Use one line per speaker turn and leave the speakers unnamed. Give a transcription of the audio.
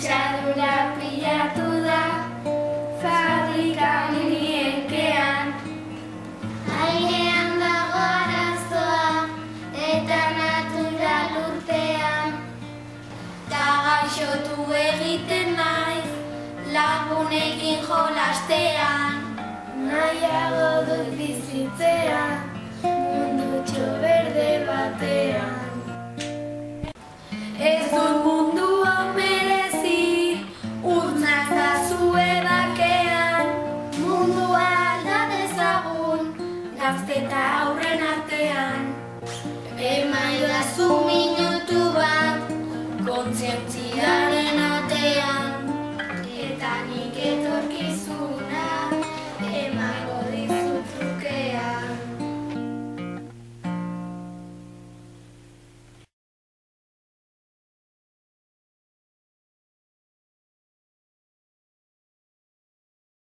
Kutsadura pilatu da fabrikan iniekean. Airean dago arazoa eta natural urtean. Ta gaixotu egiten naiz lagunekin jolastean. Nahiago dut bizitzea mundutxo berde batean. Ez du